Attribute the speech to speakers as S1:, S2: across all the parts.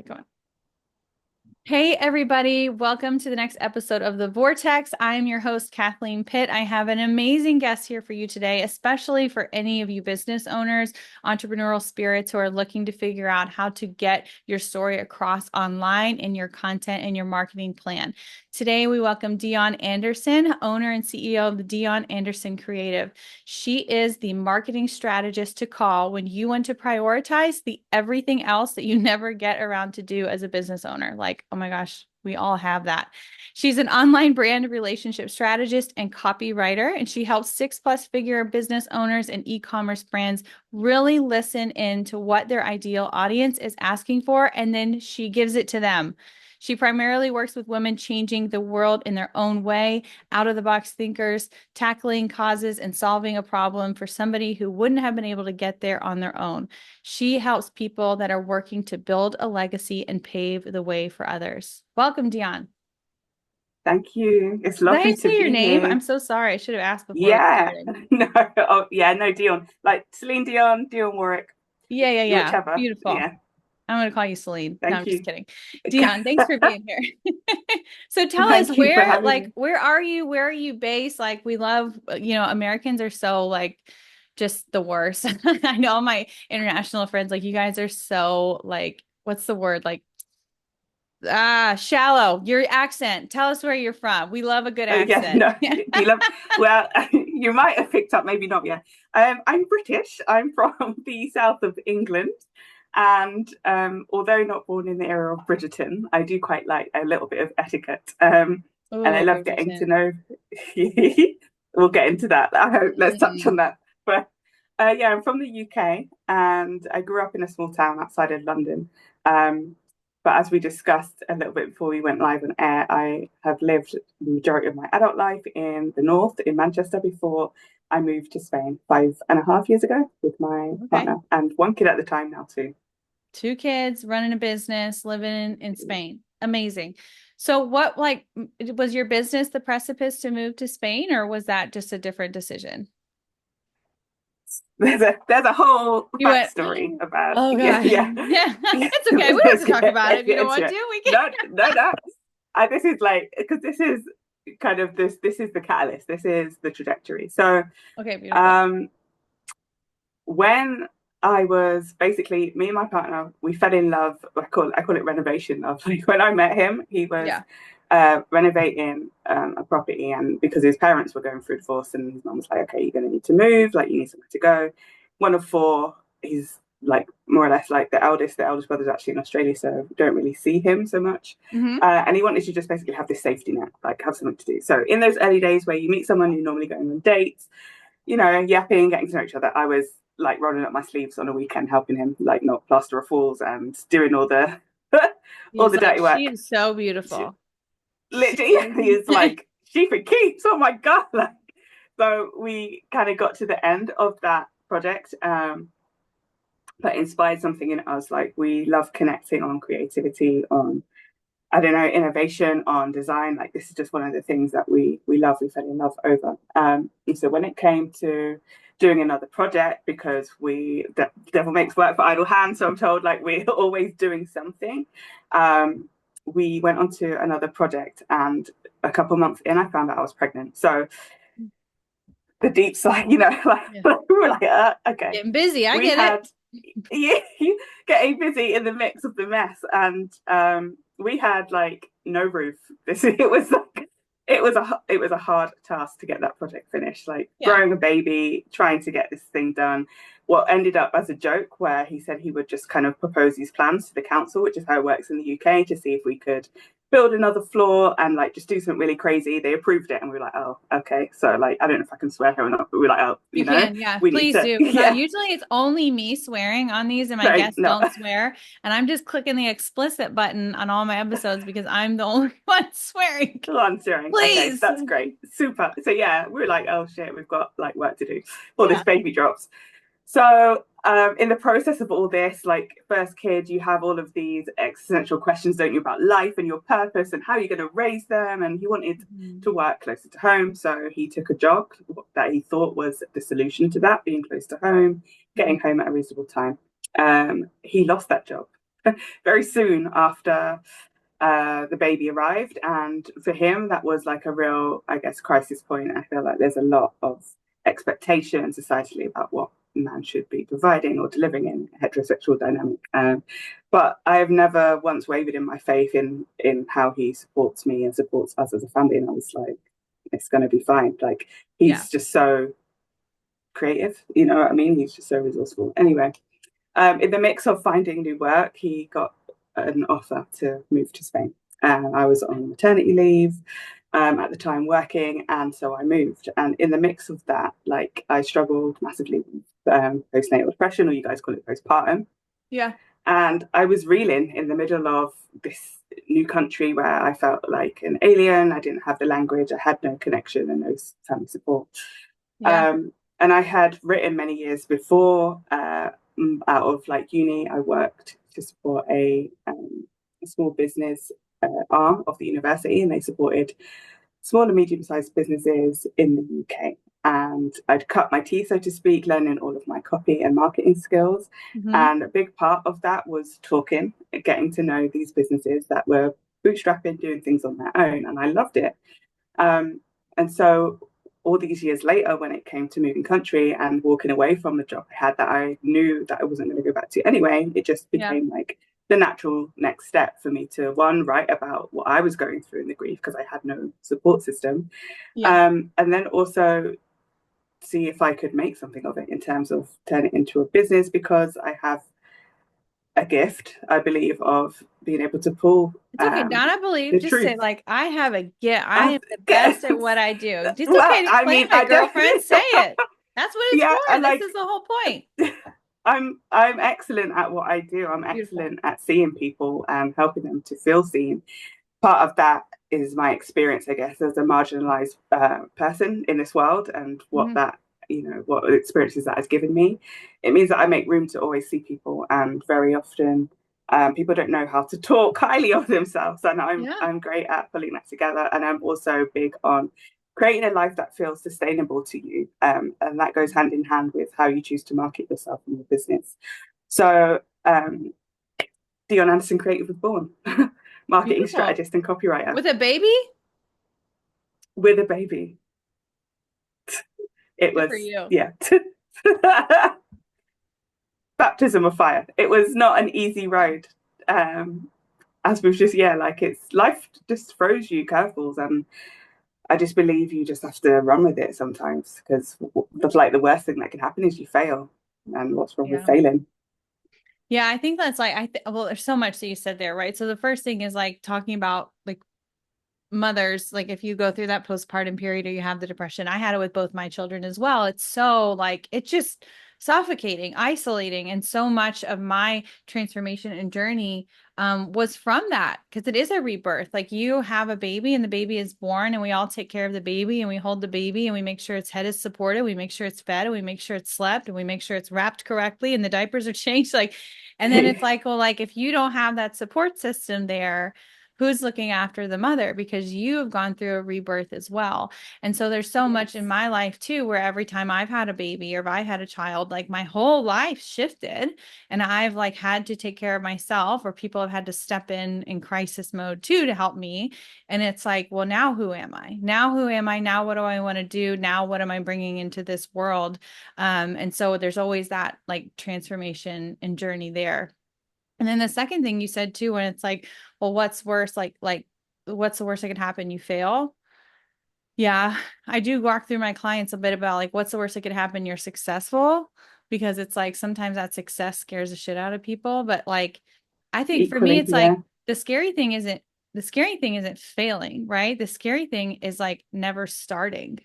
S1: Get going. Hey, everybody. Welcome to the next episode of The Vortex. I am your host, Kathleen Pitt. I have an amazing guest here for you today, especially for any of you business owners, entrepreneurial spirits who are looking to figure out how to get your story across online in your content and your marketing plan. Today, we welcome Dionne Anderson, owner and CEO of the Dionne Anderson Creative. She is the marketing strategist to call when you want to prioritize the everything else that you never get around to do as a business owner. Like, oh my gosh, we all have that. She's an online brand relationship strategist and copywriter, and she helps 6+ figure business owners and e-commerce brands really listen in to what their ideal audience is asking for, and then she gives it to them. She primarily works with women changing the world in their own way, out-of-the-box thinkers, tackling causes and solving a problem for somebody who wouldn't have been able to get there on their own. She helps people that are working to build a legacy and pave the way for others. Welcome, Dionne.
S2: Thank you. It's
S1: Did I
S2: lovely to
S1: say your
S2: be
S1: name?
S2: here.
S1: I'm so sorry. I should have asked before we
S2: Yeah.
S1: started.
S2: No. Oh, yeah. No, Dionne. Like Celine Dion, Dionne Warwick,
S1: Yeah.
S2: whichever.
S1: Beautiful.
S2: Yeah.
S1: I'm going to call you Celine. No,
S2: Thank
S1: I'm just
S2: you.
S1: kidding. Dionne, thanks for being here. So tell us
S2: Thank you for
S1: where,
S2: having
S1: like,
S2: me.
S1: where are you? Where are you based? Like, we love, Americans are so like just the worst. I know all my international friends, like, you guys are so like, what's the word? Like, shallow. Your accent. Tell us where you're from. We love a good
S2: Oh yeah.
S1: accent.
S2: No. Do you love? Well, you might have picked up, maybe not yet. I'm British. I'm from the south of England. And although not born in the era of Bridgerton, I do quite like a little bit of etiquette. And I
S1: Oh,
S2: love getting to
S1: Bridgerton.
S2: know. We'll get into that. I hope. Let's touch on
S1: Mm.
S2: that. But yeah, I'm from the UK, and I grew up in a small town outside of London. Um, but as we discussed a little bit before we went live on air, I have lived the majority of my adult life in the north, in Manchester, before I moved to Spain 5.5 years ago with my
S1: Okay.
S2: partner and one kid at the time now too.
S1: 2 kids, running a business, living in Spain. Amazing. So what, like, was your business the precipice to move to Spain, or was that just a different decision?
S2: There's a whole
S1: You went,
S2: backstory about
S1: oh
S2: yeah,
S1: God.
S2: yeah.
S1: Yeah,
S2: Yeah.
S1: it's okay. We don't have
S2: Let's
S1: to talk about it if you
S2: get
S1: don't
S2: into
S1: want
S2: it.
S1: to. We can.
S2: No, no, no. This is like because this is kind of this is the catalyst. This is the trajectory. So
S1: Okay, beautiful.
S2: um when I was basically me and my partner, we fell in love. I call it renovation love. Like when I met him, he was
S1: Yeah.
S2: renovating a property, and because his parents were going through divorce, and his mum was like, "Okay, you're going to need to move. Like you need somewhere to go." One of four. He's like more or less like the eldest. The eldest brother's actually in Australia, so don't really see him so much.
S1: Hmm.
S2: And he wanted to just basically have this safety net, like have something to do. So in those early days where you meet someone, you're normally going on dates, yapping, getting to know each other. I was like rolling up my sleeves on a weekend, helping him like not plaster of walls and doing all the all
S1: He's
S2: the
S1: like,
S2: dirty
S1: she
S2: work.
S1: is so beautiful. She
S2: Literally,
S1: is.
S2: he is like she for keeps. Oh my god! Like, so we kind of got to the end of that project, but inspired something in us. Like we love connecting on creativity, on I don't know, innovation, on design. Like this is just one of the things that we love. We fell in love over. And so when it came to doing another project, because the devil makes work for idle hands, so I'm told like we're always doing something. Um, we went on to another project, and a couple months in, I found out I was pregnant. So the deep side, like,
S1: Yeah.
S2: we were like, okay.
S1: Getting busy. I
S2: We
S1: get it.
S2: had yeah, getting busy in the mix of the mess, and we had like no roof. This it was a hard task to get that project finished. Like
S1: Yeah.
S2: growing a baby, trying to get this thing done. What ended up as a joke, where he said he would just kind of propose these plans to the council, which is how it works in the UK, to see if we could build another floor and like just do something really crazy. They approved it, and we were like, oh, okay. So like, I don't know if I can swear here or not, but we are like, oh,
S1: You can, yeah,
S2: we need
S1: please
S2: to,
S1: do.
S2: yeah.
S1: Usually it's only me swearing on these, and my
S2: So
S1: guests
S2: no,
S1: don't swear. And I'm just clicking the explicit button on all my episodes because I'm the only one swearing.
S2: answering. Okay,
S1: Please.
S2: that's great. Super. So yeah, we were like, oh shit, we've got like work to do. All this
S1: Yeah.
S2: baby drops. So in the process of all this, like first kid, you have all of these existential questions, don't you, about life and your purpose and how you're going to raise them. And he wanted
S1: Mhm.
S2: to work closer to home. So he took a job that he thought was the solution to that, being close to home, getting home at a reasonable time. He lost that job. very soon after the baby arrived. And for him, that was like a real, I guess, crisis point. I feel like there's a lot of expectation societally about what a man should be providing or delivering in a heterosexual dynamic. But I've never once wavered in my faith in how he supports me and supports us as a family. And I was like, it's going to be fine. Like,
S1: Yeah.
S2: he's just so creative, you know what I mean? He's just so resourceful. Anyway, in the mix of finding new work, he got an offer to move to Spain. I was on maternity leave at the time working, and so I moved. And in the mix of that, like I struggled massively with postnatal depression, or you guys call it postpartum.
S1: Yeah.
S2: And I was reeling in the middle of this new country where I felt like an alien. I didn't have the language, I had no connection and no family support.
S1: Yeah.
S2: And I had written many years before, out of like uni, I worked to support a small business arm of the university, and they supported small and medium-sized businesses in the UK. And I'd cut my teeth, so to speak, learning all of my copy and marketing skills.
S1: Hmm.
S2: And a big part of that was talking, getting to know these businesses that were bootstrapping, doing things on their own, and I loved it. And so all these years later, when it came to moving country and walking away from the job I had that I knew that I wasn't going to go back to anyway, it just
S1: Yeah.
S2: became like the natural next step for me to one, write about what I was going through in the grief because I had no support system.
S1: Yeah.
S2: And then also see if I could make something of it in terms of turn it into a business because I have a gift, I believe, of being able to pull
S1: It's okay. Don't believe.
S2: the
S1: Just say
S2: truth.
S1: like, I have a gift. I
S2: I,
S1: am the best at what I do. It's
S2: well,
S1: okay to
S2: I
S1: claim
S2: mean, I
S1: it, girlfriend. Say
S2: don't.
S1: it. That's what it's
S2: Yeah,
S1: for.
S2: and
S1: This
S2: like
S1: is the whole point.
S2: I'm excellent at what I do. I'm
S1: Beautiful.
S2: excellent at seeing people and helping them to feel seen. Part of that is my experience, I guess, as a marginalized person in this world and what
S1: Hmm.
S2: that, what experiences that has given me. It means that I make room to always see people, and very often people don't know how to talk highly of themselves, and
S1: Yeah.
S2: I'm great at pulling that together. And I'm also big on creating a life that feels sustainable to you, and that goes hand in hand with how you choose to market yourself and your business. So Dionne Anderson Creative was born. Marketing
S1: Beautiful.
S2: strategist and copywriter
S1: With a baby?
S2: with a baby. It
S1: Good for
S2: was,
S1: you.
S2: yeah. Baptism of fire. It was not an easy road. As we've just, yeah, like it's life just throws you curveballs, and I just believe you just have to run with it sometimes because that's like the worst thing that can happen is you fail. And what's wrong with
S1: Yeah.
S2: failing?
S1: Yeah, I think that's like well, there's so much that you said there, right? So the first thing is like talking about like mothers, like if you go through that postpartum period or you have the depression, I had it with both my children as well. It's so like it's just suffocating, isolating, and so much of my transformation and journey was from that because it is a rebirth. Like you have a baby and the baby is born, and we all take care of the baby and we hold the baby and we make sure its head is supported, we make sure it's fed, and we make sure it's slept, and we make sure it's wrapped correctly and the diapers are changed. Like, and then it's like, well, like if you don't have that support system there, who's looking after the mother because you have gone through a rebirth as well. And so there's so much in
S2: Yes.
S1: my life too where every time I've had a baby or if I had a child, like my whole life shifted and I've like had to take care of myself, or people have had to step in crisis mode too to help me. And it's like, well, now who am I? Now who am I? Now what do I want to do? Now what am I bringing into this world? And so there's always that like transformation and journey there. And then the second thing you said too, when it's like, well, what's worse? Like, what's the worst that could happen? You fail. Yeah, I do walk through my clients a bit about like, what's the worst that could happen? You're successful, because it's like sometimes that success scares the shit out of people. But like, I think for me,
S2: Equally,
S1: it's
S2: yeah.
S1: like the scary thing isn't failing, right? The scary thing is like never starting.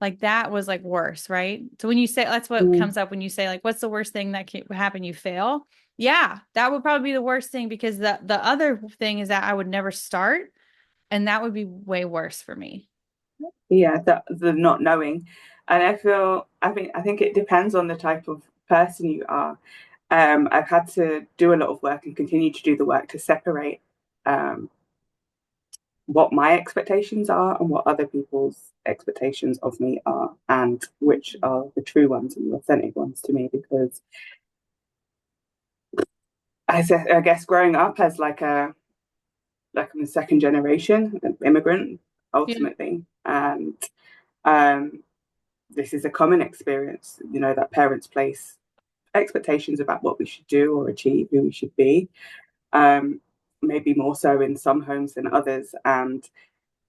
S1: Like that was like worse, right? So when you say that's what
S2: Mm,
S1: comes up when you say like what's the worst thing that can happen? You fail. Yeah, that would probably be the worst thing because the other thing is that I would never start, and that would be way worse for me.
S2: yeah, the not knowing. And I think it depends on the type of person you are. I've had to do a lot of work and continue to do the work to separate um, what my expectations are and what other people's expectations of me are, and which are the true ones and the authentic ones to me. Because I guess growing up as like I'm a second generation immigrant
S1: Yeah.
S2: ultimately, and um, this is a common experience. You know that parents place expectations about what we should do or achieve, who we should be. Um, Maybe more so in some homes than others, and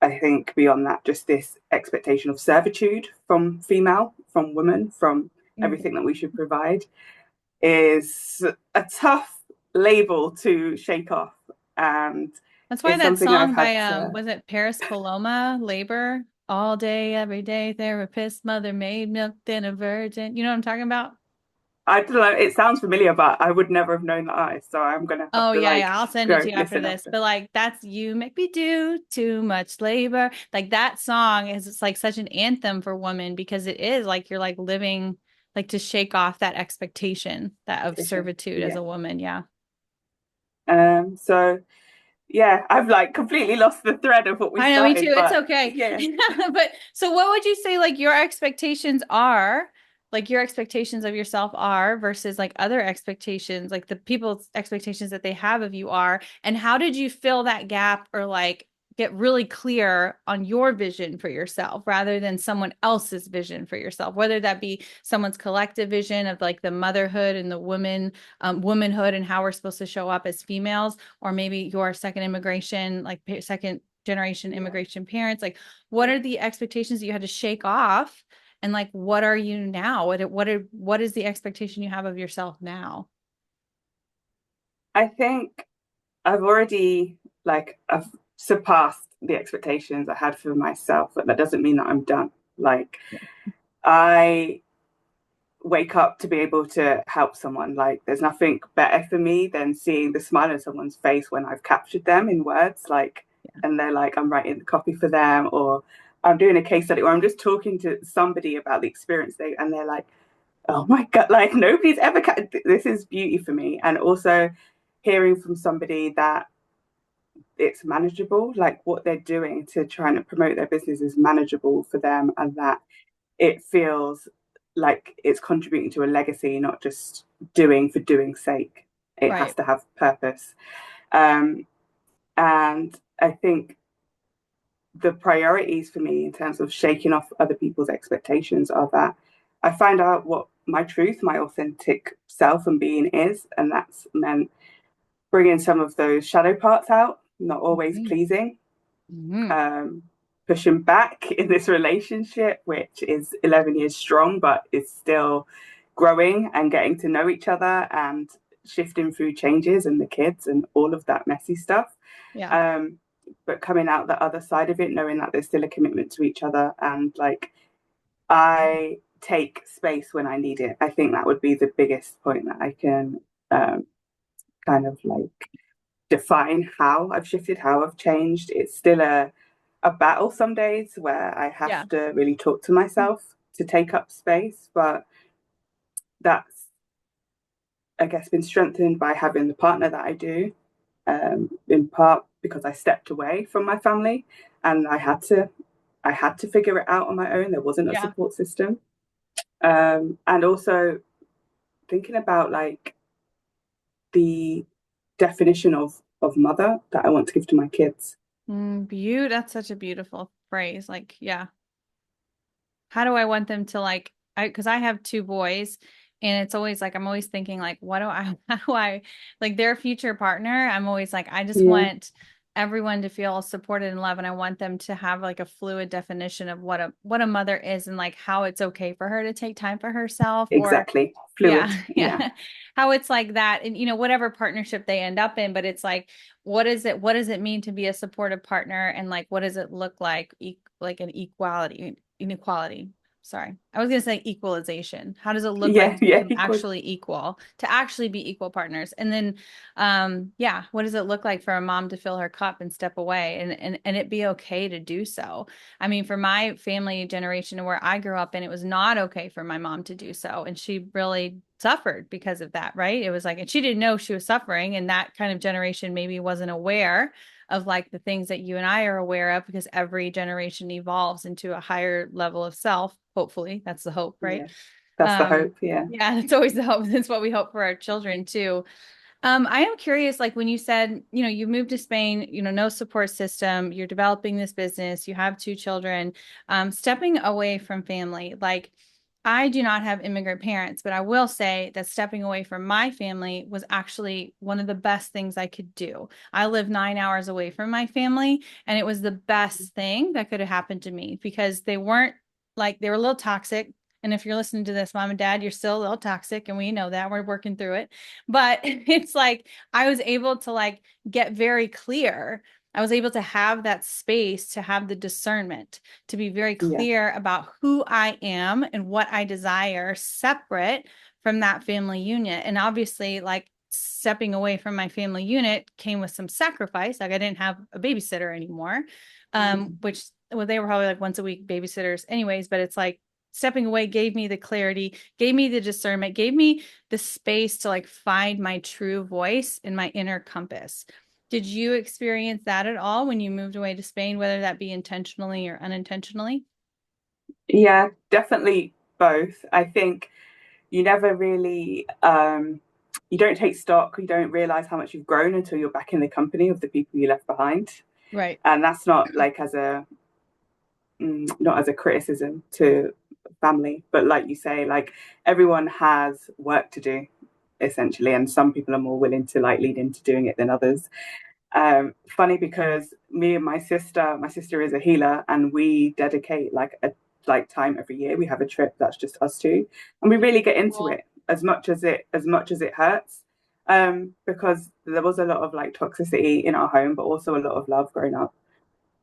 S2: I think beyond that, just this expectation of servitude from women, from
S1: Mhm.
S2: everything that we should provide is a tough label to shake off. And
S1: That's why
S2: it's
S1: that
S2: something I've
S1: song by
S2: had to,
S1: was it Paris Paloma, Labor, all day, every day, therapist, mother made milk, then a virgin. You know what I'm talking about?
S2: I don't know, it sounds familiar, but I would never have known that. So I'm going to have
S1: Oh
S2: to
S1: yeah,
S2: like
S1: yeah. I'll send it to
S2: go
S1: you after
S2: listen
S1: this.
S2: after.
S1: But like that's you make me do too much labor. Like that song is it's like such an anthem for women because it is like you're like living like to shake off that expectation that of servitude as
S2: Yeah.
S1: a woman. Yeah.
S2: So yeah, I've like completely lost the thread of what we
S1: I know, me too.
S2: started,
S1: It's
S2: but
S1: okay.
S2: yeah,
S1: But so what would you say like your expectations are, like your expectations of yourself are versus like other expectations, like the people's expectations that they have of you are, and how did you fill that gap or like get really clear on your vision for yourself rather than someone else's vision for yourself, whether that be someone's collective vision of like the motherhood and the womanhood and how we're supposed to show up as females, or maybe your second immigration, like second generation
S2: yeah,
S1: immigration parents, like what are the expectations that you had to shake off, and like what are you now, what is the expectation you have of yourself now?
S2: I think I've already I've surpassed the expectations I had for myself, but that doesn't mean that I'm done. Like I wake up to be able to help someone. Like there's nothing better for me than seeing the smile on someone's face when I've captured them in words, like and they're like, I'm writing the copy for them, or I'm doing a case study, or I'm just talking to somebody about the experience they and they're like, oh my god, like nobody's ever this is beauty for me. And also hearing from somebody that it's manageable, like what they're doing to try and promote their business is manageable for them, and that it feels like it's contributing to a legacy, not just doing for doing's sake. It has
S1: Right.
S2: to have purpose. Um, and I think the priorities for me in terms of shaking off other people's expectations are that I find out what my truth, my authentic self and being is. And that's meant bringing some of those shadow parts out, not always
S1: Mhm.
S2: pleasing,
S1: Mhm.
S2: um, pushing back in this relationship, which is 11 years strong, but is still growing and getting to know each other and shifting through changes and the kids and all of that messy stuff.
S1: Yeah.
S2: Um, but coming out the other side of it, knowing that there's still a commitment to each other and like I take space when I need it. I think that would be the biggest point that I can um, kind of like define how I've shifted, how I've changed. It's still a battle some days where I
S1: Yeah.
S2: have to really talk to myself to take up space, but that's I guess been strengthened by having the partner that I do, in part because I stepped away from my family and I had to figure it out on my own. There wasn't a
S1: Yeah.
S2: support system, and also thinking about like the definition of mother that I want to give to my kids.
S1: That's such a beautiful phrase. Like, yeah. How do I want them to like because I have two boys and it's always like I'm always thinking like what do I how do I like their future partner, I'm always like I just
S2: Yeah,
S1: want everyone to feel supported and loved, and I want them to have like a fluid definition of what a mother is and like how it's okay for her to take time for herself, or
S2: exactly. Fluid.
S1: yeah,
S2: Yeah,
S1: yeah. How it's like that, and whatever partnership they end up in, but it's like, what does it mean to be a supportive partner, and like, what does it look like, like an inequality. Sorry. I was gonna say equalization. How does it look like
S2: yeah,
S1: to
S2: yeah.
S1: become
S2: Equal.
S1: actually equal, to actually be equal partners? And then, yeah, what does it look like for a mom to fill her cup and step away, and it be okay to do so? I mean, for my family generation where I grew up in, it was not okay for my mom to do so. And she really suffered because of that, right? It was like, and she didn't know she was suffering. And that kind of generation maybe wasn't aware of like the things that you and I are aware of because every generation evolves into a higher level of self. Hopefully, that's the hope, right?
S2: Yeah, that's the
S1: Um,
S2: hope. Yeah,
S1: yeah, that's always the hope. That's what we hope for our children too. I am curious, like when you said, you moved to Spain, no support system, you're developing this business, you have two children, stepping away from family. Like, I do not have immigrant parents, but I will say that stepping away from my family was actually one of the best things I could do. I live 9 hours away from my family, and it was the best thing that could have happened to me because they weren't like, they were a little toxic. And if you're listening to this, mom and dad, you're still a little toxic, and we know that we're working through it. But it's like I was able to like get very clear. I was able to have that space to have the discernment, to be very
S2: Yeah.
S1: clear about who I am and what I desire separate from that family unit. And obviously, like stepping away from my family unit came with some sacrifice. Like I didn't have a babysitter anymore,
S2: Mm.
S1: which well, they were probably like once a week babysitters anyways, but it's like stepping away gave me the clarity, gave me the discernment, gave me the space to like find my true voice in my inner compass. Did you experience that at all when you moved away to Spain, whether that be intentionally or unintentionally?
S2: Yeah, definitely both. I think you never really you don't take stock, you don't realize how much you've grown until you're back in the company of the people you left behind.
S1: Right.
S2: And that's not like as a not as a criticism to family, but like you say, like everyone has work to do essentially, and some people are more willing to like lead into doing it than others. Funny because me and my sister is a healer, and we dedicate like time every year. We have a trip that's just us two, and we really get into
S1: Cool.
S2: it as much as it hurts. Because there was a lot of like toxicity in our home, but also a lot of love growing up.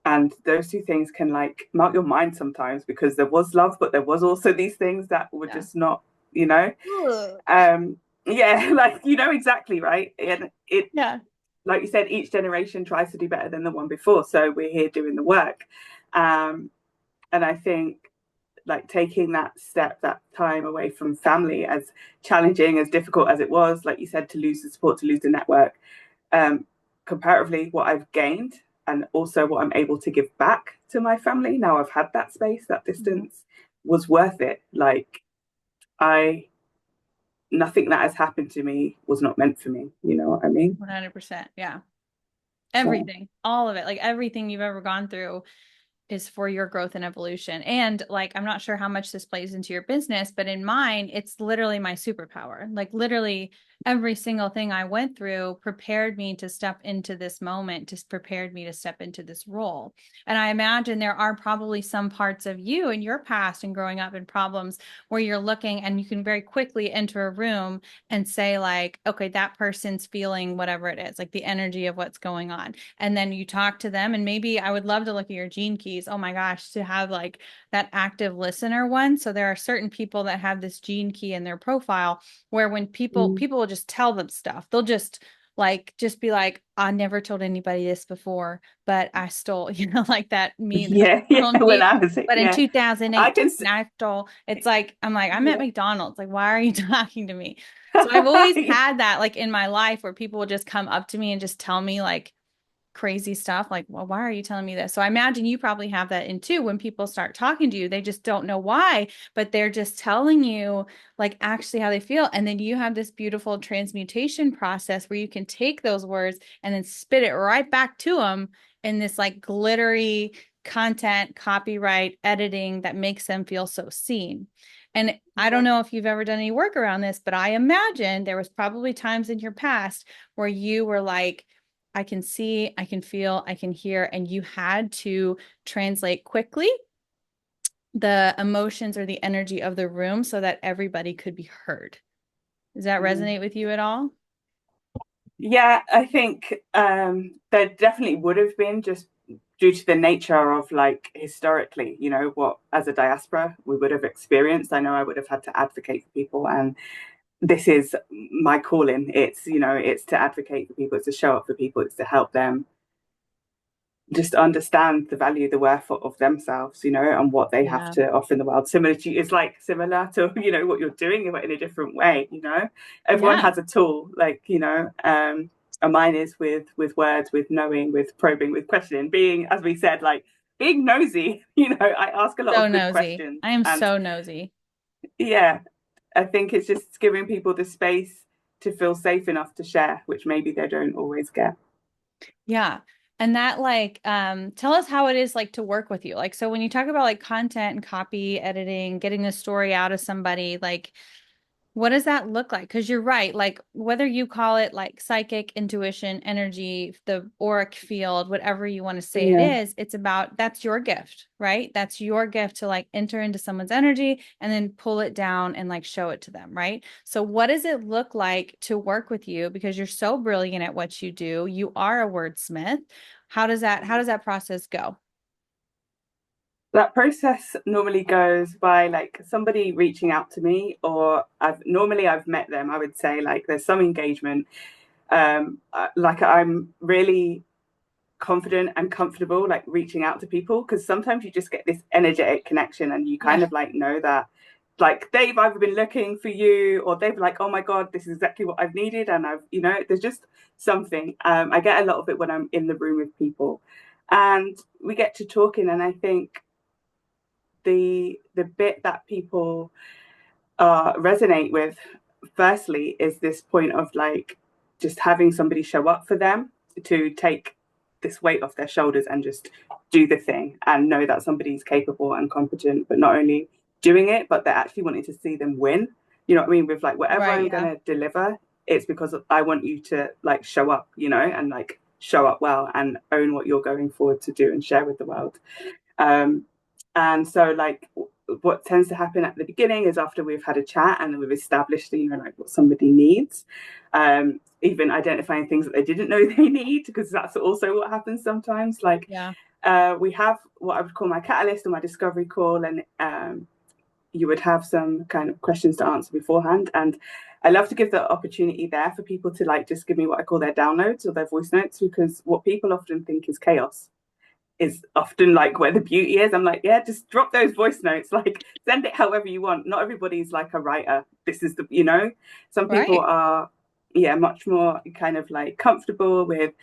S2: And those two things can like melt your mind sometimes because there was love, but there was also these things that were
S1: Yeah.
S2: just not, you know.
S1: Ugh.
S2: Yeah, like you know exactly right. And it
S1: Yeah.
S2: like you said, each generation tries to do better than the one before. So we're here doing the work. Um, and I think like taking that step, that time away from family, as challenging, as difficult as it was, like you said, to lose the support, to lose the network, um, comparatively, what I've gained and also what I'm able to give back to my family now I've had that space, that
S1: Mhm.
S2: distance was worth it. Like, I, nothing that has happened to me was not meant for me. You know what I mean?
S1: 100%. Yeah.
S2: So,
S1: Everything, all of it, like everything you've ever gone through is for your growth and evolution. And like, I'm not sure how much this plays into your business, but in mine, it's literally my superpower. Like, literally, every single thing I went through prepared me to step into this moment, just prepared me to step into this role. And I imagine there are probably some parts of you in your past and growing up in problems where you're looking and you can very quickly enter a room and say, like, okay, that person's feeling whatever it is, like the energy of what's going on, and then you talk to them. And maybe I would love to look at your gene keys. Oh my gosh, to have like that active listener one. So there are certain people that have this gene key in their profile where when
S2: mm,
S1: people will just tell them stuff. They'll just be like, I never told anybody this before, but I stole, like that me in the
S2: yeah, yeah.
S1: on
S2: When
S1: mute.
S2: I was,
S1: But in
S2: yeah, I
S1: 2018,
S2: can,
S1: I stole. It's like, I'm like, I'm at
S2: yeah,
S1: McDonald's. Like, why are you talking to me? So I've always had that like in my life where people will just come up to me and just tell me like crazy stuff like, well, why are you telling me this? So I imagine you probably have that in too. When people start talking to you, they just don't know why, but they're just telling you like actually how they feel. And then you have this beautiful transmutation process where you can take those words and then spit it right back to them in this like glittery content, copyright, editing that makes them feel so seen. And I don't
S2: yeah.
S1: know if you've ever done any work around this, but I imagine there was probably times in your past where you were like, I can see, I can feel, I can hear, and you had to translate quickly the emotions or the energy of the room so that everybody could be heard. Does that
S2: Mm.
S1: resonate with you at all?
S2: Yeah, I think there definitely would have been just due to the nature of like historically, you know, what as a diaspora we would have experienced. I know I would have had to advocate for people, and this is my calling. It's, you know, it's to advocate for people, it's to show up for people, it's to help them just understand the value, the worth of themselves, you know, and what they have
S1: Yeah.
S2: to offer in the world. Similar to, it's like similar to, you know, what you're doing, but in a different way, you know. Everyone
S1: Yeah.
S2: has a tool, like, you know, and mine is with words, with knowing, with probing, with questioning, being, as we said, like being nosy. You know, I ask a lot
S1: So
S2: of good
S1: nosy.
S2: questions,
S1: I am
S2: and
S1: so nosy.
S2: yeah, I think it's just giving people the space. to feel safe enough to share, which maybe they don't always get.
S1: Yeah. And that tell us how it is like to work with you. Like, so when you talk about like content and copy editing, getting the story out of somebody, like what does that look like? Because you're right, like whether you call it like psychic, intuition, energy, the auric field, whatever you want to say it
S2: Yeah.
S1: is, it's about that's your gift, right? That's your gift to like enter into someone's energy and then pull it down and like show it to them, right? So what does it look like to work with you? Because you're so brilliant at what you do. You are a wordsmith. How does that process go?
S2: That process normally goes by like somebody reaching out to me, or I've met them. I would say like there's some engagement. Like I'm really confident and comfortable like reaching out to people, because sometimes you just get this energetic connection and you kind
S1: Yeah,
S2: of like know that like they've either been looking for you or they've like, oh my god, this is exactly what I've needed, and I've, there's just something. I get a lot of it when I'm in the room with people and we get to talking, and I think the bit that people resonate with firstly is this point of like just having somebody show up for them, to take this weight off their shoulders and just do the thing and know that somebody's capable and competent, but not only doing it, but they're actually wanting to see them win. You know what I mean? With like whatever
S1: right.
S2: I'm going
S1: Yeah.
S2: to deliver, it's because I want you to like show up, and like show up well and own what you're going forward to do and share with the world. Um, and so, like, what tends to happen at the beginning is after we've had a chat and we've established, like what somebody needs, even identifying things that they didn't know they need, because that's also what happens sometimes. Like,
S1: Yeah.
S2: we have what I would call my catalyst or my discovery call, and you would have some kind of questions to answer beforehand. And I love to give the opportunity there for people to like just give me what I call their downloads or their voice notes, because what people often think is chaos is often like where the beauty is. I'm like, yeah, just drop those voice notes, like send it however you want. Not everybody's like a writer. This is some people
S1: Right.
S2: are, yeah, much more kind of like comfortable with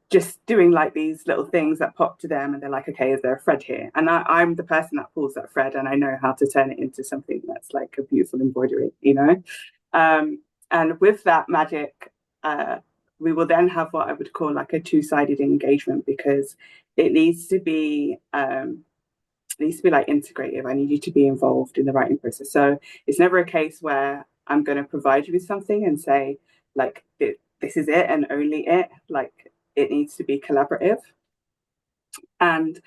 S2: just doing like these little things that pop to them, and they're like, okay, is there a thread here? And I'm the person that pulls that thread, and I know how to turn it into something that's like a beautiful embroidery. um, and with that magic, uh, we will then have what I would call like a two-sided engagement, because it needs to be like integrative. I need you to be involved in the writing process. So it's never a case where I'm going to provide you with something and say like this is it and only it. Like it needs to be collaborative. And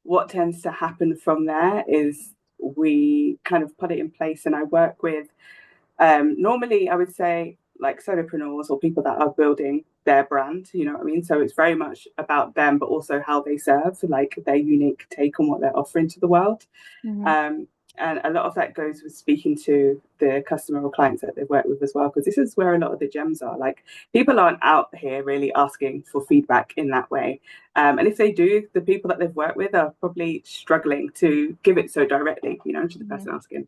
S2: what tends to happen from there is we kind of put it in place, and I work with normally I would say like solopreneurs or people that are building their brand, you know what I mean? So it's very much about them, but also how they serve, like their unique take on what they're offering to the world.
S1: Mhm.
S2: Um, and a lot of that goes with speaking to the customer or clients that they've worked with as well, because this is where a lot of the gems are. Like people aren't out here really asking for feedback in that way. And if they do, the people that they've worked with are probably struggling to give it so directly, to the
S1: Mhm.
S2: person asking.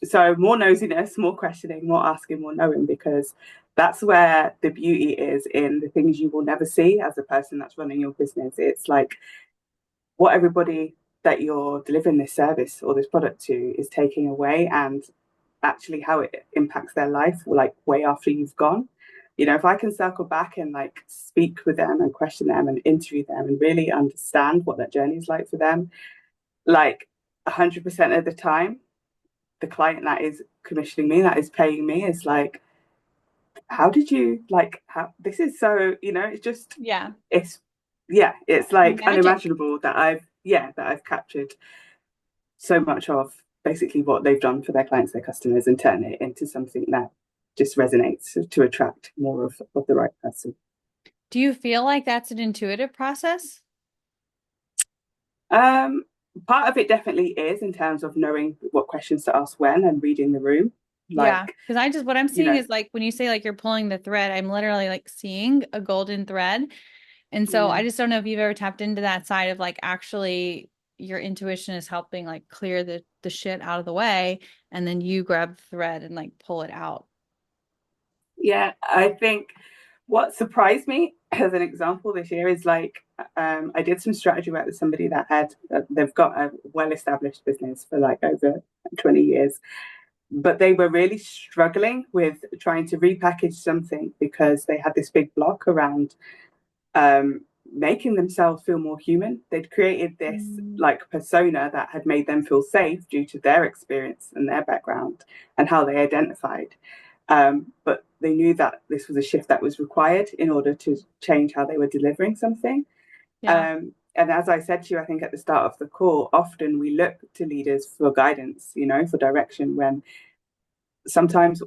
S2: So more nosiness, more questioning, more asking, more knowing, because that's where the beauty is in the things you will never see as a person that's running your business. It's like what everybody that you're delivering this service or this product to is taking away, and actually how it impacts their life like way after you've gone. If I can circle back and like speak with them and question them and interview them and really understand what that journey is like for them, like 100% of the time, the client that is commissioning me, that is paying me, is like, how did you like how this is so, it's just
S1: Yeah.
S2: it's yeah, it's like
S1: Magic.
S2: unimaginable that I've captured so much of basically what they've done for their clients, their customers, and turn it into something that just resonates to attract more of the right person.
S1: Do you feel like that's an intuitive process?
S2: Um, Part of it definitely is, in terms of knowing what questions to ask when and reading the room.
S1: Yeah.
S2: Like,
S1: Because what I'm
S2: you
S1: seeing
S2: know,
S1: is like when you say like you're pulling the thread, I'm literally like seeing a golden thread. And so
S2: yeah.
S1: I just don't know if you've ever tapped into that side of like actually your intuition is helping like clear the shit out of the way and then you grab the thread and like pull it out.
S2: Yeah, I think what surprised me as an example this year is like I did some strategy work with somebody that they've got a well-established business for like over 20 years. but they were really struggling with trying to repackage something because they had this big block around making themselves feel more human. They'd created this
S1: Mm.
S2: like persona that had made them feel safe due to their experience and their background and how they identified. But they knew that this was a shift that was required in order to change how they were delivering something.
S1: Yeah.
S2: And as I said to you, I think at the start of the call, often we look to leaders for guidance, for direction, when sometimes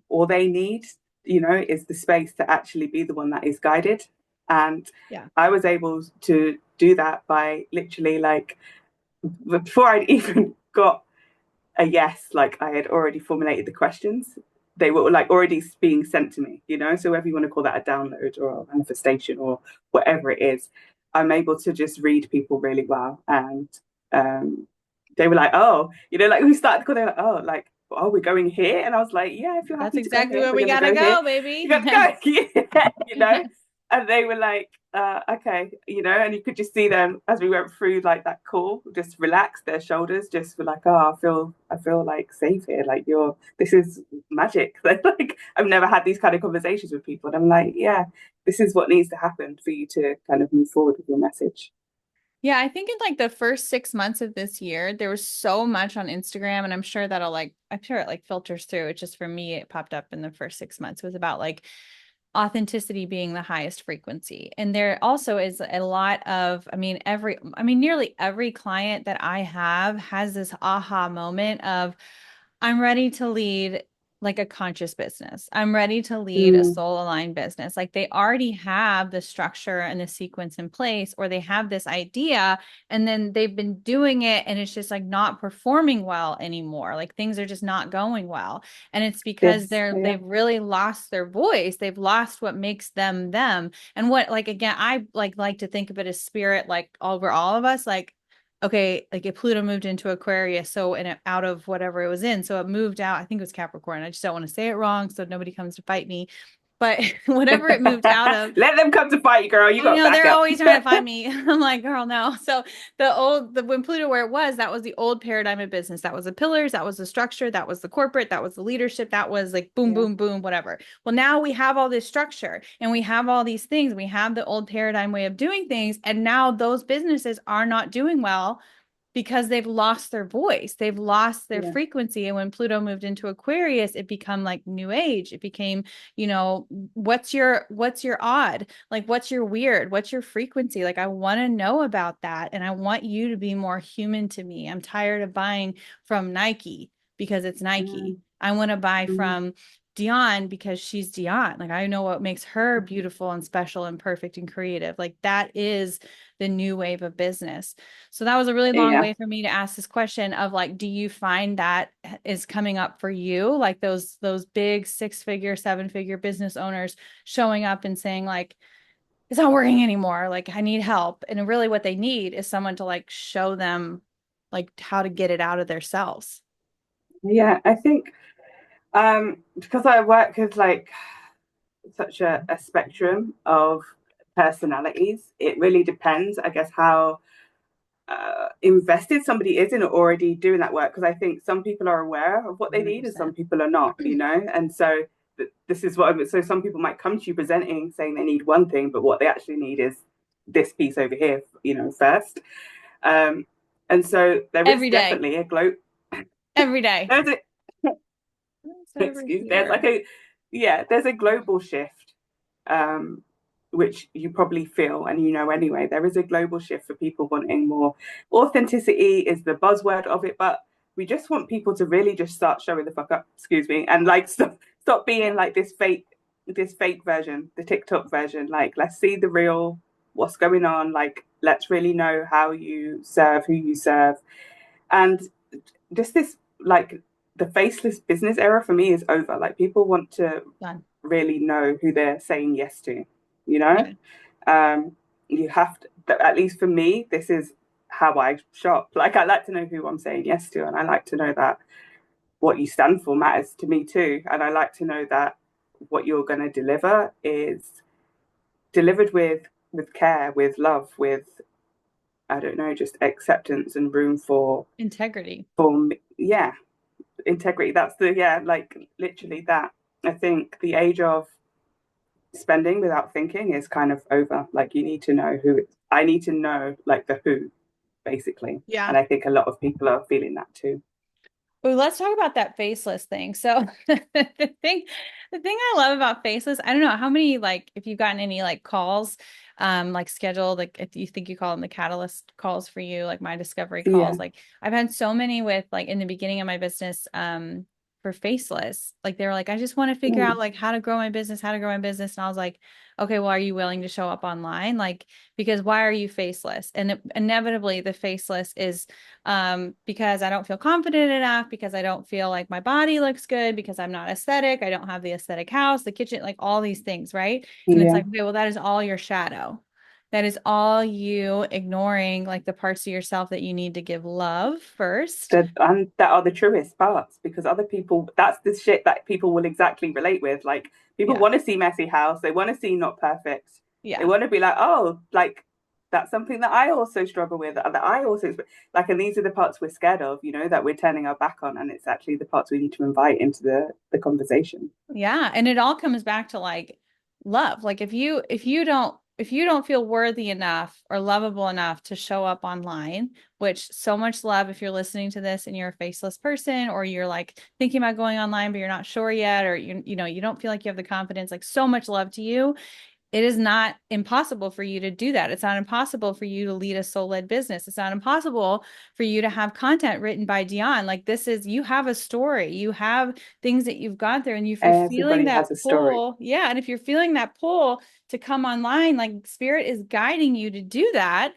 S2: all they need, is the space to actually be the one that is guided. And
S1: Yeah.
S2: I was able to do that by literally like before I'd even got a yes, like I had already formulated the questions. They were like already being sent to me, So whether you want to call that a download or a manifestation or whatever it is, I'm able to just read people really well. And they were like, oh, like we started calling, like, oh, like, oh, we're going here. And I was like, yeah, if you're
S1: That's
S2: happy to go
S1: exactly
S2: here,
S1: where
S2: we're
S1: we
S2: going to
S1: gotta
S2: go here.
S1: go, baby.
S2: You got to go, yeah, And they were like, okay, and you could just see them as we went through like that call, just relax their shoulders, just were like, oh, I feel like safe here. Like this is magic. Like I've never had these kind of conversations with people. And I'm like, yeah, this is what needs to happen for you to kind of move forward with your message.
S1: Yeah, I think in like the first 6 months of this year, there was so much on Instagram, and I'm sure it like filters through. It just for me, it popped up in the first 6 months. It was about like authenticity being the highest frequency. And there also is a lot of, nearly every client that I have has this aha moment of, I'm ready to lead like a conscious business. I'm ready to lead a
S2: Mm,
S1: soul aligned business. Like they already have the structure and the sequence in place, or they have this idea and then they've been doing it and it's just like not performing well anymore. Like things are just not going well. And it's because
S2: yes, yeah,
S1: they've really lost their voice. They've lost what makes them them. And what, like, again, I like to think of it as spirit, like over all of us, like, okay, like if Pluto moved into Aquarius, so and out of whatever it was in, so it moved out. I think it was Capricorn. I just don't want to say it wrong, so nobody comes to fight me. But whatever it moved out of,
S2: let them come to fight you, girl. You
S1: I
S2: got
S1: know they're
S2: backup.
S1: always trying to find me. I'm like, girl, no. So when Pluto where it was, that was the old paradigm of business. That was the pillars, that was the structure, that was the corporate, that was the leadership, that was like boom,
S2: Yeah,
S1: boom, boom, whatever. Well, now we have all this structure and we have all these things. We have the old paradigm way of doing things, and now those businesses are not doing well because they've lost their voice, they've lost their
S2: yeah,
S1: frequency. And when Pluto moved into Aquarius, it became like new age. It became, what's your odd, like what's your weird, what's your frequency, like I want to know about that, and I want you to be more human to me. I'm tired of buying from Nike because it's Nike.
S2: mm,
S1: I want to buy
S2: mm,
S1: from Dionne because she's Dionne. Like I know what makes her beautiful and special and perfect and creative. Like that is the new wave of business. So that was a really long
S2: yeah.
S1: way for me to ask this question of like, do you find that is coming up for you? Like those big 6-figure, 7-figure business owners showing up and saying like, it's not working anymore. Like I need help. And really what they need is someone to like show them like how to get it out of themselves.
S2: Yeah, I think because I work with like such a spectrum of personalities, it really depends, I guess, how invested somebody is in already doing that work. Because I think some people are aware of what they need and some
S1: 100%.
S2: people are not, And so this is so some people might come to you presenting saying they need one thing, but what they actually need is this piece over here, first. Um, and so there is
S1: Every day.
S2: definitely a globe.
S1: Every day.
S2: There's a
S1: It's over
S2: excuse there's like
S1: here.
S2: a yeah there's a global shift, um which you probably feel and anyway. There is a global shift for people wanting more authenticity is the buzzword of it, but we just want people to really just start showing the fuck up, excuse me, and like stop being
S1: Yeah.
S2: like this fake version, the TikTok version. Like let's see the real, what's going on. Like let's really know how you serve, who you serve. And just this, like, the faceless business era for me is over. Like people want to
S1: Done.
S2: really know who they're saying yes to, you know?
S1: Yeah.
S2: Um, you have to, at least for me, this is how I shop. Like I like to know who I'm saying yes to, and I like to know that what you stand for matters to me too. And I like to know that what you're going to deliver is delivered with care, with love, with, I don't know, just acceptance and room
S1: Integrity.
S2: for yeah. integrity. That's the, yeah, like literally that. I think the age of spending without thinking is kind of over. Like you need to know who I need to know like the who basically.
S1: Yeah.
S2: And I think a lot of people are feeling that too.
S1: Well, let's talk about that faceless thing. So the thing the thing I love about faceless, I don't know how many like if you've gotten any like calls like scheduled like if you think you call them the catalyst calls for you, like my discovery calls.
S2: Yeah.
S1: Like I've had so many with like in the beginning of my business for faceless. Like they were like, I just want to figure out
S2: Mm.
S1: like how to grow my business, how to grow my business. And I was like, okay, well, are you willing to show up online? Like, because why are you faceless? And inevitably the faceless is because I don't feel confident enough, because I don't feel like my body looks good, because I'm not aesthetic, I don't have the aesthetic house, the kitchen, like all these things, right? And it's
S2: Yeah.
S1: like, okay, well, that is all your shadow. That is all you ignoring, like the parts of yourself that you need to give love first.
S2: And that are the truest parts because other people, that's the shit that people will exactly relate with. Like people
S1: Yeah.
S2: want to see messy house, they want to see not perfect, they
S1: Yeah.
S2: want to be like, oh, like that's something that I also struggle with, that I also like, and these are the parts we're scared of, you know, that we're turning our back on, and it's actually the parts we need to invite into the conversation.
S1: Yeah, and it all comes back to like love. Like if you don't feel worthy enough or lovable enough to show up online, which so much love if you're listening to this and you're a faceless person or you're like thinking about going online but you're not sure yet or you don't feel like you have the confidence, like so much love to you. It is not impossible for you to do that. It's not impossible for you to lead a soul-led business. It's not impossible for you to have content written by Dionne. Like this is, you have a story, you have things that you've gone through. And if you're feeling
S2: Everybody
S1: that
S2: has a story.
S1: pull, yeah. And if you're feeling that pull to come online, like spirit is guiding you to do that.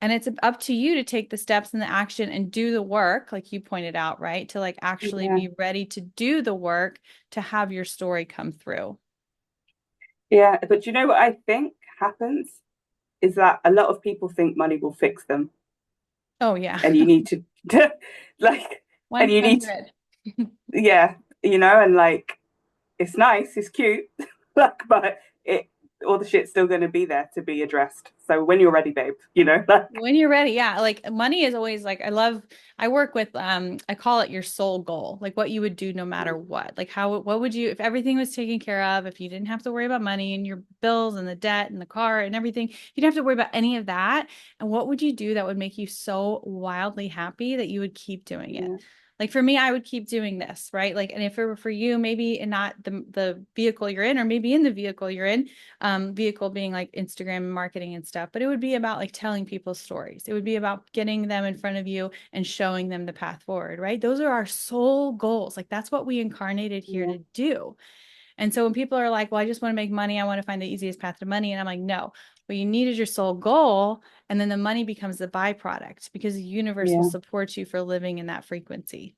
S1: And it's up to you to take the steps and the action and do the work, like you pointed out, right? To like actually
S2: Yeah.
S1: be ready to do the work to have your story come through.
S2: Yeah, but you know what I think happens is that a lot of people think money will fix them,
S1: Oh, yeah.
S2: and you need to like, and you need to,
S1: 100.
S2: yeah, you know, and like it's nice, it's cute, like, but it all the shit's still going to be there to be addressed. So when you're ready, babe, you know, like,
S1: When you're ready, yeah. Like money is always like I work with I call it your soul goal. Like what you would do no matter what. Like what would you if everything was taken care of, if you didn't have to worry about money and your bills and the debt and the car and everything, you didn't have to worry about any of that. And what would you do that would make you so wildly happy that you would keep doing it?
S2: yeah,
S1: Like for me, I would keep doing this, right? Like, and if it were for you, maybe in not the vehicle you're in, or maybe in the vehicle you're in, vehicle being like Instagram marketing and stuff, but it would be about like telling people stories. It would be about getting them in front of you and showing them the path forward, right? Those are our soul goals. Like that's what we incarnated here
S2: yeah,
S1: to do. And so when people are like, well, I just want to make money, I want to find the easiest path to money. And I'm like, no, what you need is your soul goal. And then the money becomes the byproduct because the universe will
S2: yeah,
S1: support you for living in that frequency.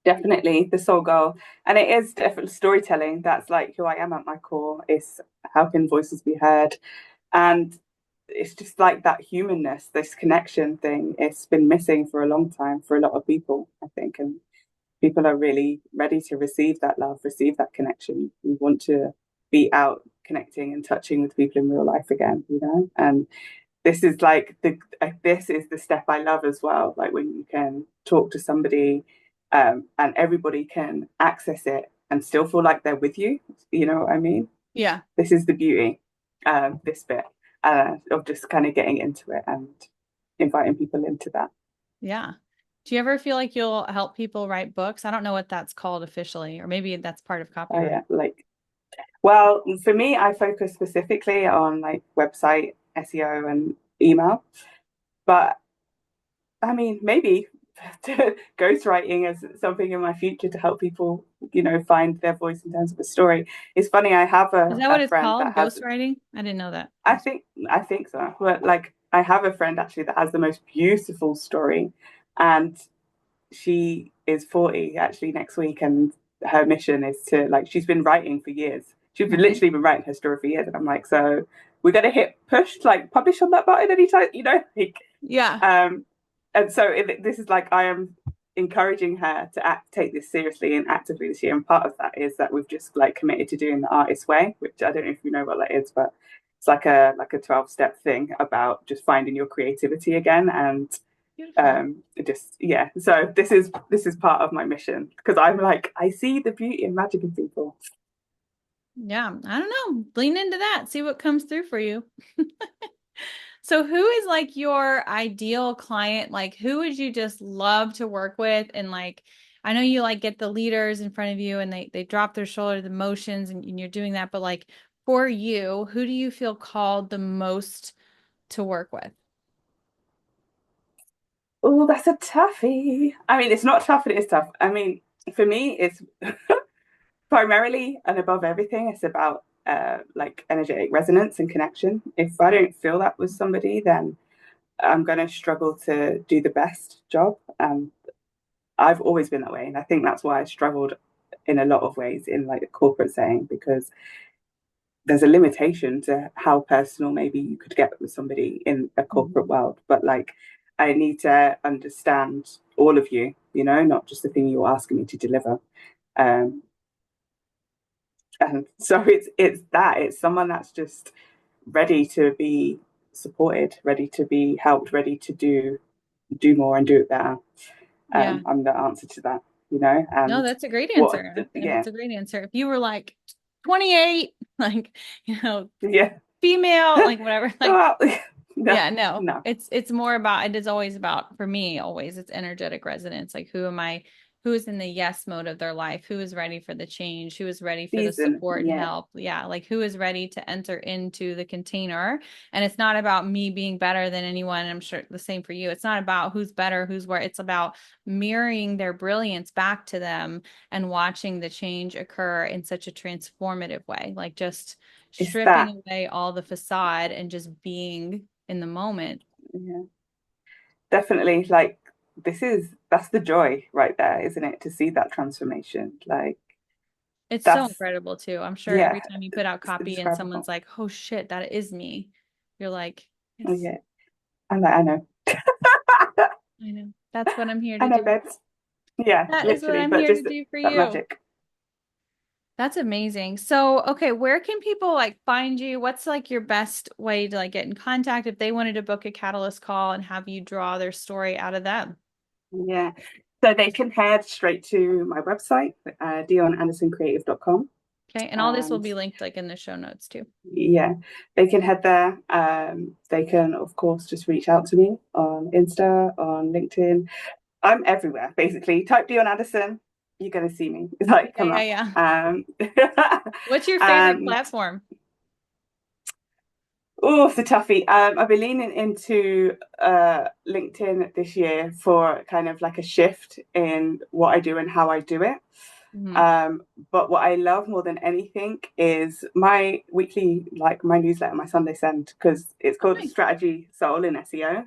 S2: definitely the soul goal. And it is definitely storytelling. That's like who I am at my core. Is how can voices be heard? And it's just like that humanness, this connection thing. It's been missing for a long time for a lot of people, I think. And people are really ready to receive that love, receive that connection. We want to be out connecting and touching with people in real life again, you know? And this is like this is the step I love as well. Like when you can talk to somebody, and everybody can access it and still feel like they're with you. You know what I mean?
S1: Yeah.
S2: This is the beauty, this bit of just kind of getting into it and inviting people into that.
S1: Yeah. Do you ever feel like you'll help people write books? I don't know what that's called officially, or maybe that's part of
S2: Oh yeah,
S1: copywriting.
S2: like, well, for me, I focus specifically on like website SEO and email, but I mean, maybe ghostwriting is something in my future to help people, you know, find their voice in terms of a story. It's funny, I have
S1: Is that what
S2: a
S1: it's
S2: friend that
S1: called?
S2: has,
S1: Ghostwriting? I didn't know that.
S2: I think, I think so, but like, I have a friend actually that has the most beautiful story, and she is 40 actually next week, and her mission is to, like, she's been writing for years. She's been
S1: Right.
S2: literally been writing her story for years, and I'm like, so we're gonna hit push, like publish on that button anytime, you know, like,
S1: Yeah.
S2: um, and so this is like I am encouraging her to take this seriously and actively this year. And part of that is that we've just like committed to doing the artist way, which I don't know if you know what that is, but it's like a 12-step thing about just finding your creativity again and
S1: Beautiful.
S2: Just yeah. So this is part of my mission because I'm like I see the beauty and magic in people.
S1: Yeah, I don't know. Lean into that. See what comes through for you. So who is like your ideal client? Like who would you just love to work with? And like I know you like get the leaders in front of you and they drop their shoulder, the motions and you're doing that, but like for you, who do you feel called the most to work with?
S2: Oh, that's a toughie. I mean, it's not tough, it is tough. I mean, for me, it's primarily and above everything, it's about like energetic resonance and connection. If I don't feel that with somebody, then I'm going to struggle to do the best job. I've always been that way, and I think that's why I struggled in a lot of ways in like the corporate setting because there's a limitation to how personal maybe you could get with somebody in a corporate
S1: Mhm.
S2: world. But like, I need to understand all of you, not just the thing you're asking me to deliver. Um, and so it's someone that's just ready to be supported, ready to be helped, ready to do more and do it better.
S1: Yeah.
S2: I'm the answer to that,
S1: No,
S2: and
S1: that's a great
S2: what,
S1: answer. I think
S2: yeah,
S1: that's a great answer. If you were like 28, like,
S2: yeah,
S1: female, like whatever, like
S2: well, no,
S1: yeah, no.
S2: no,
S1: It's more about it is always about for me always it's energetic resonance. Like who is in the yes mode of their life, who is ready for the change, who is ready for the
S2: season,
S1: support and
S2: yeah,
S1: help. Yeah, like who is ready to enter into the container. And it's not about me being better than anyone. I'm sure the same for you. It's not about who's better, who's where. It's about mirroring their brilliance back to them and watching the change occur in such a transformative way. Like just
S2: it's that,
S1: stripping away all the facade and just being in the moment.
S2: yeah, definitely. Like that's the joy right there, isn't it? To see that transformation, like
S1: It's so
S2: that's
S1: incredible too. I'm sure
S2: yeah,
S1: every time you put out
S2: it's
S1: copy and someone's
S2: indescribable.
S1: like, "Oh shit, that is me." You're like,
S2: Oh,
S1: "Yes,
S2: yeah, I'm like, I know,
S1: I know. That's what I'm here
S2: I
S1: to
S2: know,
S1: do.
S2: babes. Yeah,
S1: That is what
S2: literally,
S1: I'm
S2: but
S1: here to
S2: just
S1: do for
S2: that
S1: you."
S2: magic.
S1: That's amazing. So, okay, where can people like find you? What's like your best way to like get in contact if they wanted to book a catalyst call and have you draw their story out of them?
S2: Yeah. So they can head straight to my website, dionneandersoncreative.com.
S1: Okay, and all this will
S2: And
S1: be linked like in the show notes too.
S2: yeah, they can head there. They can, of course, just reach out to me on Insta, on LinkedIn. I'm everywhere, basically. Type Dionne Anderson, you're going to see me. It's like,
S1: Yeah,
S2: come
S1: yeah,
S2: up.
S1: yeah.
S2: Um,
S1: What's your favorite
S2: and
S1: platform?
S2: oh, it's a toughie. I've been leaning into LinkedIn this year for kind of like a shift in what I do and how I do it.
S1: Mhm.
S2: Um, but what I love more than anything is my weekly, like my newsletter, my Sunday Send, because it's
S1: Oh,
S2: called
S1: nice.
S2: Strategy Soul in SEO.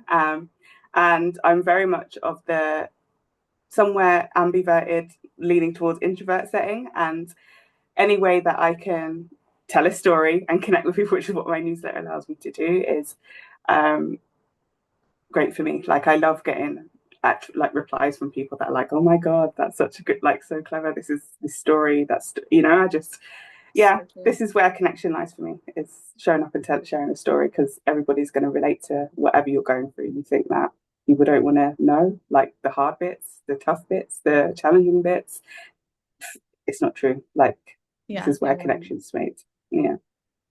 S2: And I'm very much of the somewhere ambiverted, leaning towards introvert setting. And any way that I can tell a story and connect with people, which is what my newsletter allows me to do, is um, great for me. Like I love getting like replies from people that are like, "Oh my god, that's such a good, like so clever. This is this story. That's I just yeah,
S1: So true.
S2: this is where connection lies for me. It's showing up and sharing a story because everybody's going to relate to whatever you're going through. You think that people don't want to know like the hard bits, the tough bits, the challenging bits. It's not true. Like this
S1: Yeah,
S2: is
S1: they
S2: where
S1: want to.
S2: connections made. Yeah,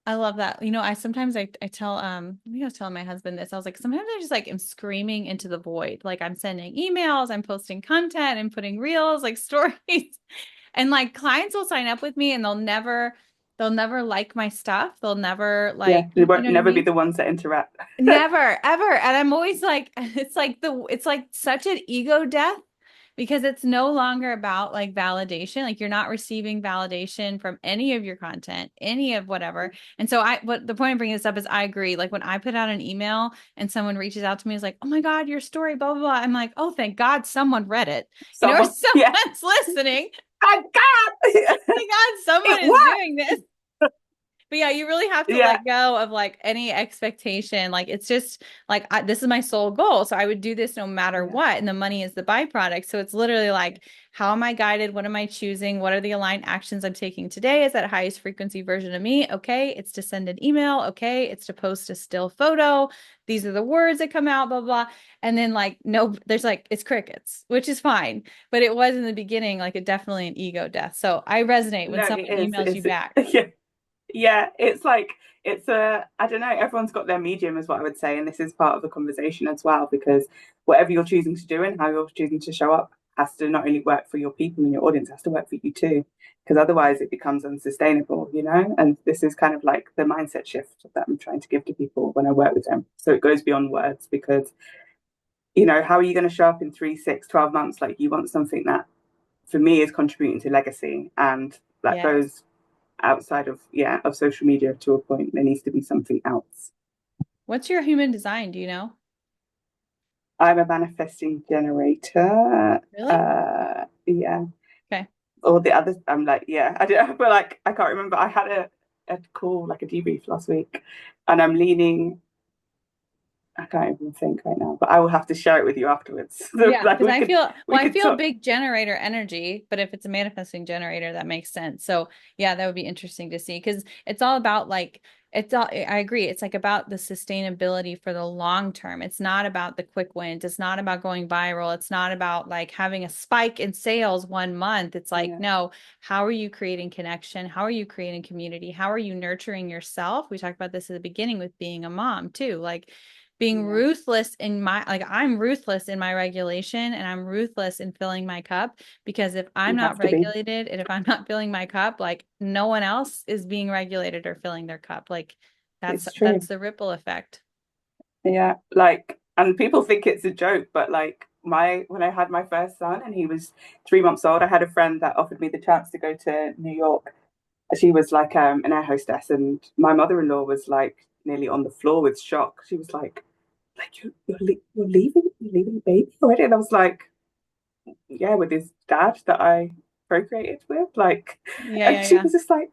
S1: I love that. I sometimes I tell I think I was telling my husband this. I was like, sometimes I just like am screaming into the void. Like I'm sending emails, I'm posting content, I'm putting reels, like stories. And like clients will sign up with me and they'll never like my stuff. They'll never
S2: yeah.
S1: like,
S2: They
S1: you
S2: won't
S1: know what I
S2: never be
S1: mean?
S2: the ones that interact.
S1: Never, ever. And I'm always like, it's like such an ego death because it's no longer about like validation. Like you're not receiving validation from any of your content, any of whatever. And so what the point of bringing this up is I agree. Like when I put out an email and someone reaches out to me is like, oh my God, your story, blah, blah, blah. I'm like, oh, thank God someone read it, or
S2: Someone, yeah.
S1: someone's listening.
S2: Thank God,
S1: Thank God someone
S2: it
S1: is
S2: worked.
S1: doing this But yeah, you really have to
S2: Yeah,
S1: let go of like any expectation. Like it's just like this is my sole goal. So I would do this no matter
S2: yeah,
S1: what. And the money is the byproduct. So it's literally
S2: yeah,
S1: like, how am I guided? What am I choosing? What are the aligned actions I'm taking today? Is that highest frequency version of me? Okay. It's to send an email. Okay. It's to post a still photo. These are the words that come out, blah, blah. And then like, no, there's like, it's crickets, which is fine. But it was in the beginning, like it definitely an ego death. So I resonate when
S2: no, it
S1: someone
S2: is.
S1: emails you back.
S2: Yeah, yeah. It's like it's a. I don't know. Everyone's got their medium, is what I would say, and this is part of the conversation as well, because whatever you're choosing to do and how you're choosing to show up has to not only work for your people and your audience, has to work for you too, because otherwise it becomes unsustainable, you know. And this is kind of like the mindset shift that I'm trying to give to people when I work with them. So it goes beyond words because how are you going to show up in 3, 6, 12 months? Like you want something that for me is contributing to legacy, and that
S1: Yes.
S2: goes outside of social media to a point. There needs to be something else.
S1: What's your human design? Do you know?
S2: I'm a manifesting generator.
S1: Really?
S2: Yeah.
S1: Okay.
S2: Or the others, I'm like, yeah. I don't. I feel like I can't remember. I had a call, like a debrief last week, and I'm leaning. I can't even think right now, but I will have to share it with you afterwards. So,
S1: Yeah,
S2: like
S1: because
S2: we
S1: I
S2: could
S1: feel,
S2: we
S1: well, I
S2: could
S1: feel
S2: talk.
S1: big generator energy, but if it's a manifesting generator, that makes sense. So yeah, that would be interesting to see because it's all about like, it's all, I agree. It's like about the sustainability for the long term. It's not about the quick wins. It's not about going viral. It's not about like having a spike in sales 1 month. It's like,
S2: Yeah,
S1: no, how are you creating connection? How are you creating community? How are you nurturing yourself? We talked about this at the beginning with being a mom too. Like, being
S2: yeah.
S1: ruthless in my like I'm ruthless in my regulation and I'm ruthless in filling my cup because if I'm
S2: You
S1: not
S2: have to be.
S1: regulated and if I'm not filling my cup, like no one else is being regulated or filling their cup. Like that's
S2: It's true.
S1: that's the ripple effect.
S2: Yeah, like, and people think it's a joke, but like my when I had my first son and he was 3 months old, I had a friend that offered me the chance to go to New York. She was like an air hostess, and my mother-in-law was like nearly on the floor with shock. She was like you're leaving the baby already, and I was like, yeah, with his dad that I procreated with, like,
S1: Yeah,
S2: and
S1: yeah,
S2: she
S1: yeah.
S2: was just like,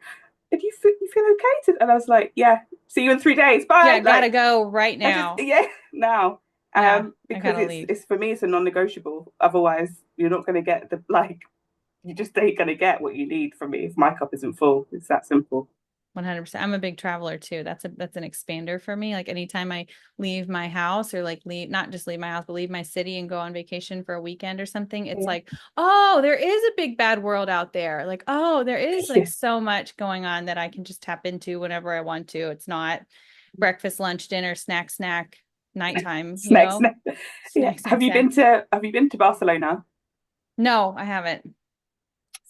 S2: "Did you feel okay?" And I was like, "Yeah, see you in 3 days,
S1: Yeah,
S2: bye."
S1: gotta
S2: Like,
S1: go right
S2: I just
S1: now.
S2: yeah now,
S1: Yeah, I
S2: because
S1: gotta
S2: it's
S1: leave.
S2: it's for me it's a non-negotiable. Otherwise, you're not going to get the like you just ain't going to get what you need from me if my cup isn't full. It's that simple.
S1: 100%. I'm a big traveler too. That's an expander for me. Like anytime I leave my house or like leave, not just leave my house, but leave my city and go on vacation for a weekend or something, it's
S2: Yeah,
S1: like, oh, there is a big bad world out there. Like, oh, there is like
S2: yeah.
S1: so much going on that I can just tap into whenever I want to. It's not breakfast, lunch, dinner, snack, nighttime,
S2: Snacks. Yeah.
S1: snack.
S2: Have you been to Barcelona?
S1: No, I haven't.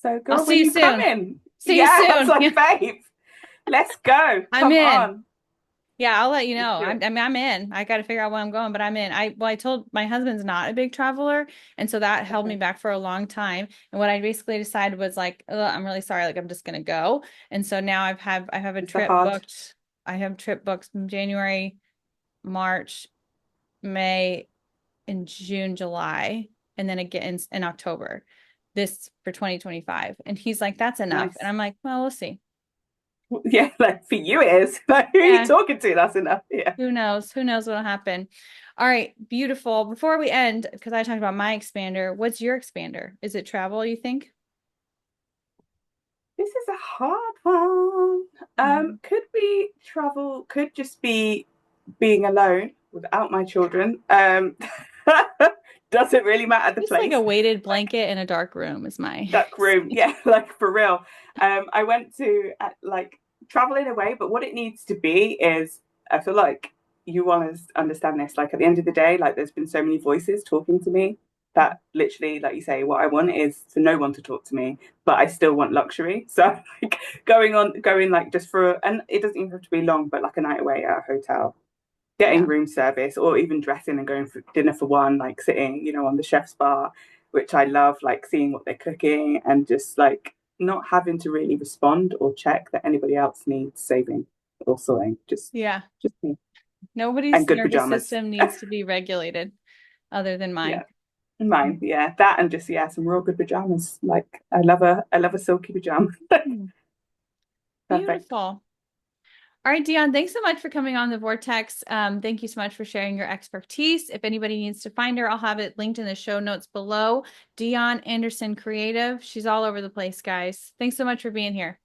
S2: So,
S1: I'll
S2: girl, when
S1: see you
S2: you
S1: soon.
S2: coming?
S1: See you
S2: Yeah, I was
S1: soon.
S2: like,
S1: Yeah,
S2: babe, let's go.
S1: I'm
S2: Come
S1: in.
S2: on.
S1: Yeah, I'll let you
S2: Let's
S1: know.
S2: do it.
S1: I'm in. I got to figure out where I'm going, but I'm in. I told my husband's not a big traveler, and so that held me
S2: Okay.
S1: back for a long time. And what I basically decided was like, I'm really sorry, like I'm just gonna go. And so now I have a
S2: It's a
S1: trip
S2: hard.
S1: booked. I have a trip booked in January, March, May, and June, July, and then again in October. This for 2025. And he's like, that's enough. And
S2: Nice.
S1: I'm like, well, we'll see.
S2: Yeah, like for you it is. Like who are you
S1: Yeah,
S2: talking to? That's enough. Yeah.
S1: who knows? Who knows what'll happen? All right, beautiful. Before we end, because I talked about my expander, what's your expander? Is it travel, you think?
S2: This is a hard one.
S1: Mhm.
S2: Could be travel, could just be being alone without my children. Doesn't really matter the
S1: Just like a
S2: place.
S1: weighted
S2: Like
S1: blanket in a dark room is my
S2: duck room. Yeah, like for real. I went to like traveling away, but what it needs to be is I feel like you want to understand this. Like at the end of the day, like there's been so many voices talking to me that literally, like you say, what I want is for no one to talk to me, but I still want luxury. So like going like just for, and it doesn't even have to be long, but like a night away at a hotel, getting
S1: Yeah.
S2: room service or even dressing and going for dinner for one, like sitting, on the chef's bar, which I love, like seeing what they're cooking and just like not having to really respond or check that anybody else needs saving or sorting.
S1: Yeah.
S2: Just me. And
S1: Nobody's
S2: good
S1: nervous
S2: pajamas.
S1: system needs to be regulated other than mine.
S2: Yeah. Mine, yeah. That and just some real good pajamas. Like I love a silky pajama.
S1: Hmm.
S2: Perfect.
S1: Beautiful. All right, Dionne, thanks so much for coming on the Vortex. Thank you so much for sharing your expertise. If anybody needs to find her, I'll have it linked in the show notes below. Dionne Anderson Creative. She's all over the place, guys. Thanks so much for being here.